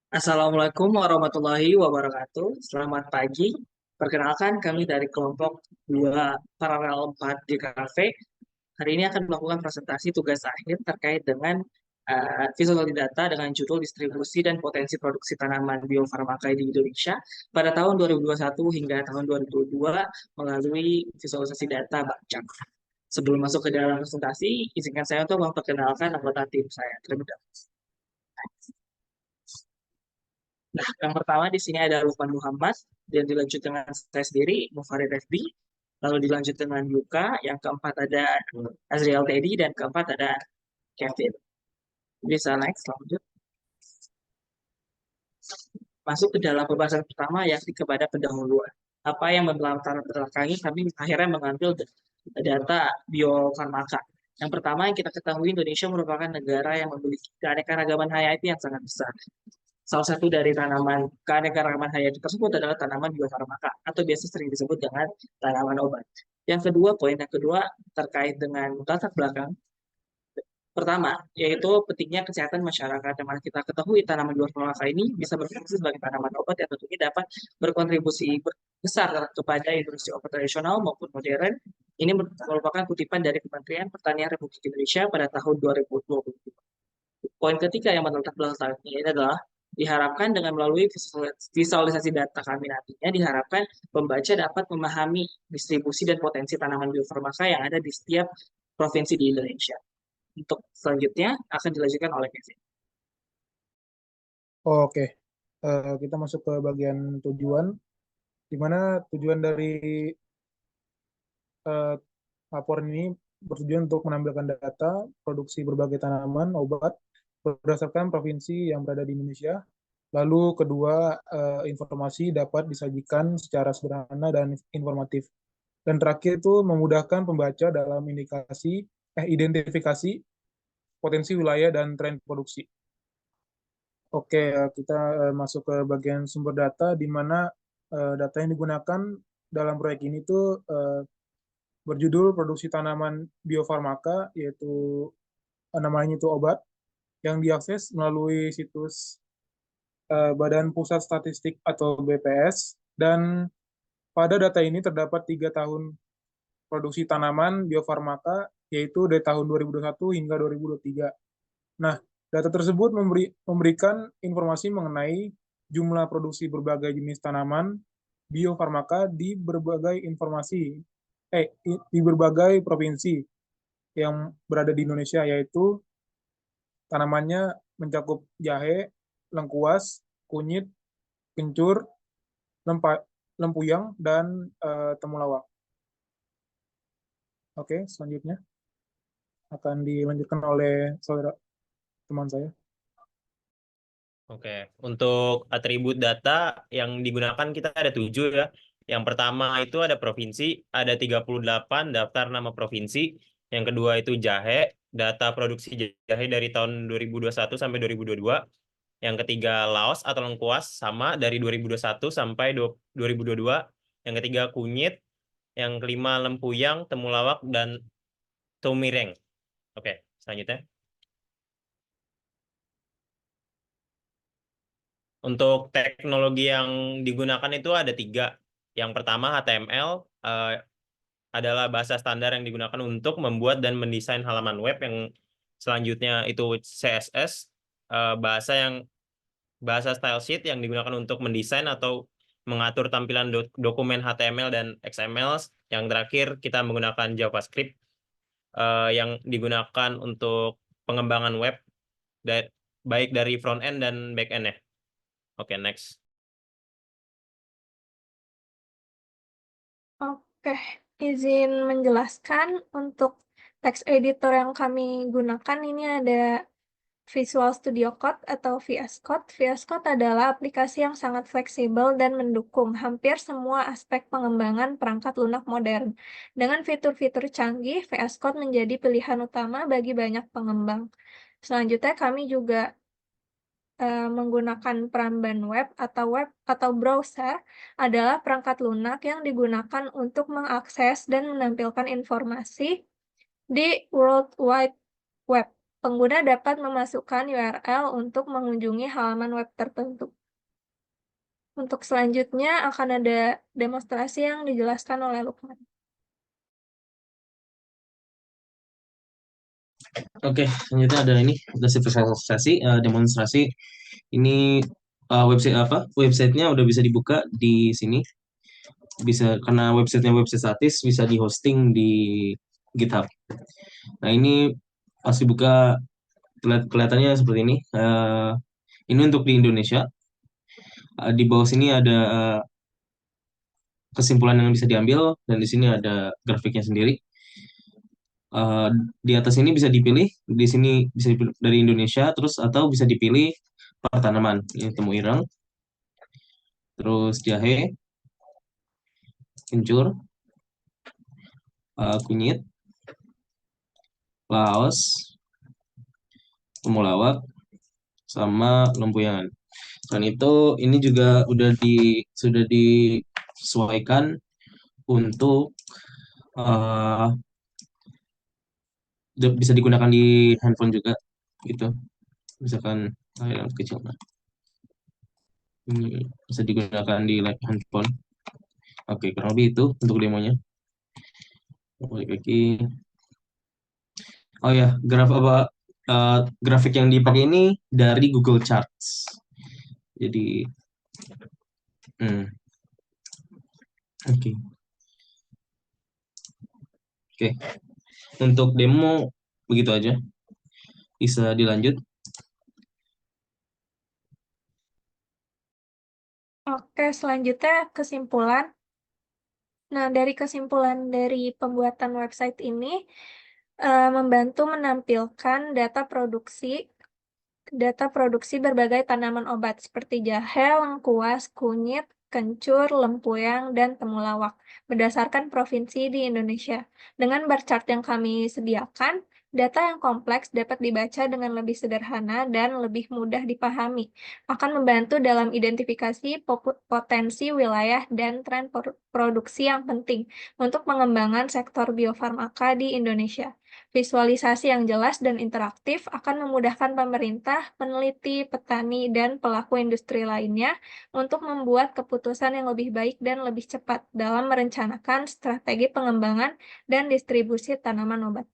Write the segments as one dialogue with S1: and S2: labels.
S1: Assalamualaikum warahmatullahi wabarakatuh. Selamat pagi. Perkenalkan kami dari kelompok 2 Paralel 4 di Cafe. Hari ini akan melakukan presentasi tugas akhir terkait dengan visualisasi data dengan judul distribusi dan potensi produksi tanaman biofarmaka di Indonesia pada tahun 2021 hingga tahun 2022 melalui visualisasi data Bakcam. Sebelum masuk ke dalam presentasi, izinkan saya untuk memperkenalkan anggota tim saya terlebih dahulu. Nah, yang pertama di sini ada Lukman Muhammad, dan dilanjut dengan saya sendiri, Mufarid FB, lalu dilanjut dengan Yuka, yang keempat ada Azriel Teddy, dan keempat ada Kevin. Bisa next, lanjut. Masuk ke dalam pembahasan pertama, yakni kepada pendahuluan. Apa yang melatar belakangi kami akhirnya mengambil data biofarmaka. Yang pertama yang kita ketahui, Indonesia merupakan negara yang memiliki keanekaragaman hayati yang sangat besar. Salah satu dari tanaman keanekaragaman hayati tersebut adalah tanaman biofarmaka atau biasa sering disebut dengan tanaman obat. Poin yang kedua terkait dengan latar belakang. Pertama, yaitu pentingnya kesehatan masyarakat. Yang mana kita ketahui tanaman biofarmaka ini bisa berfungsi sebagai tanaman obat yang tentunya dapat berkontribusi besar kepada industri obat tradisional maupun modern. Ini merupakan kutipan dari Kementerian Pertanian Republik Indonesia pada tahun 2020. Poin ketiga yang meletak belakang ini adalah diharapkan dengan melalui visualisasi data kami nantinya, diharapkan pembaca dapat memahami distribusi dan potensi tanaman biofarmaka yang ada di setiap provinsi di Indonesia. Untuk selanjutnya akan dilanjutkan oleh Kevin.
S2: Oke, kita masuk ke bagian tujuan, di mana tujuan dari eh, laporan ini bertujuan untuk menampilkan data produksi berbagai tanaman obat berdasarkan provinsi yang berada di Indonesia. Lalu kedua, informasi dapat disajikan secara sederhana dan informatif. Dan terakhir itu memudahkan pembaca dalam identifikasi potensi wilayah dan tren produksi. Oke, kita masuk ke bagian sumber data, di mana data yang digunakan dalam proyek ini tuh berjudul produksi tanaman biofarmaka, yaitu namanya itu obat, yang diakses melalui situs Badan Pusat Statistik atau BPS, dan pada data ini terdapat 3 tahun produksi tanaman biofarmaka, yaitu dari tahun 2021 hingga 2023. Nah, data tersebut memberikan informasi mengenai jumlah produksi berbagai jenis tanaman biofarmaka di berbagai provinsi yang berada di Indonesia, yaitu tanamannya mencakup jahe, lengkuas, kunyit, kencur, lempuyang, dan temulawak. Oke, selanjutnya akan dilanjutkan oleh saudara teman saya.
S3: Oke, untuk atribut data yang digunakan kita ada 7 ya. Yang pertama itu ada provinsi, ada 38 daftar nama provinsi. Yang kedua itu jahe, data produksi jahe dari tahun 2021 sampai 2022. Yang ketiga laos atau lengkuas sama dari 2021 sampai 2022. Yang ketiga kunyit, yang kelima lempuyang, temulawak, dan tumireng. Oke, selanjutnya. Untuk teknologi yang digunakan itu ada 3. Yang pertama HTML adalah bahasa standar yang digunakan untuk membuat dan mendesain halaman web. Yang selanjutnya itu CSS, bahasa style sheet yang digunakan untuk mendesain atau mengatur tampilan dokumen HTML dan XML. Yang terakhir kita menggunakan JavaScript yang digunakan untuk pengembangan web baik dari front end dan back end ya. Oke, next.
S4: Oke, izin menjelaskan untuk text editor yang kami gunakan ini ada Visual Studio Code atau VS Code. VS Code adalah aplikasi yang sangat fleksibel dan mendukung hampir semua aspek pengembangan perangkat lunak modern. Dengan fitur-fitur canggih, VS Code menjadi pilihan utama bagi banyak pengembang. Selanjutnya kami juga menggunakan Pramban web atau browser adalah perangkat lunak yang digunakan untuk mengakses dan menampilkan informasi di World Wide Web. pengguna dapat memasukkan URL untuk mengunjungi halaman web tertentu. Untuk selanjutnya akan ada demonstrasi yang dijelaskan oleh Lukman.
S5: Oke, selanjutnya ada ini, ada visualisasi, demonstrasi. Ini website apa? Websitenya udah bisa dibuka di sini. Bisa karena websitenya website statis, bisa di hosting di GitHub. Nah ini pasti buka kelihatannya seperti ini. Ini untuk di Indonesia. Di bawah sini ada kesimpulan yang bisa diambil dan di sini ada grafiknya sendiri. Di atas ini bisa dipilih, di sini bisa dipilih dari Indonesia, terus atau bisa dipilih per tanaman. Ini temu ireng, terus jahe, kencur, kunyit, laos, temulawak, sama lempuyangan. Selain itu, ini juga sudah disesuaikan untuk bisa digunakan di handphone juga, gitu. Misalkan yang kecil, ini bisa digunakan di handphone. Oke, kurang lebih itu untuk demonya. Balik lagi. Oh ya, grafik yang dipakai ini dari Google Charts. Jadi, oke. Oke, untuk demo begitu aja. Bisa dilanjut.
S4: Oke, selanjutnya kesimpulan. Nah, dari kesimpulan dari pembuatan website ini, membantu menampilkan data produksi berbagai tanaman obat seperti jahe, lengkuas, kunyit, kencur, lempuyang, dan temulawak berdasarkan provinsi di Indonesia. Dengan bar chart yang kami sediakan, data yang kompleks dapat dibaca dengan lebih sederhana dan lebih mudah dipahami. Akan membantu dalam identifikasi potensi wilayah dan tren produksi yang penting untuk pengembangan sektor biofarmaka di Indonesia. Visualisasi yang jelas dan interaktif akan memudahkan pemerintah, peneliti, petani, dan pelaku industri lainnya untuk membuat keputusan yang lebih baik dan lebih cepat dalam merencanakan strategi pengembangan dan distribusi tanaman obat.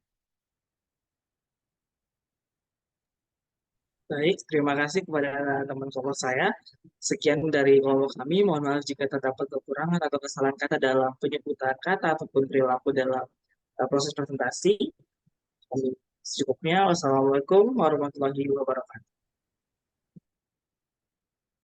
S1: Baik, terima kasih kepada teman kelompok saya. Sekian dari kelompok kami. Mohon maaf jika terdapat kekurangan atau kesalahan kata dalam penyebutan kata ataupun perilaku dalam proses presentasi. Secukupnya, wassalamualaikum warahmatullahi wabarakatuh.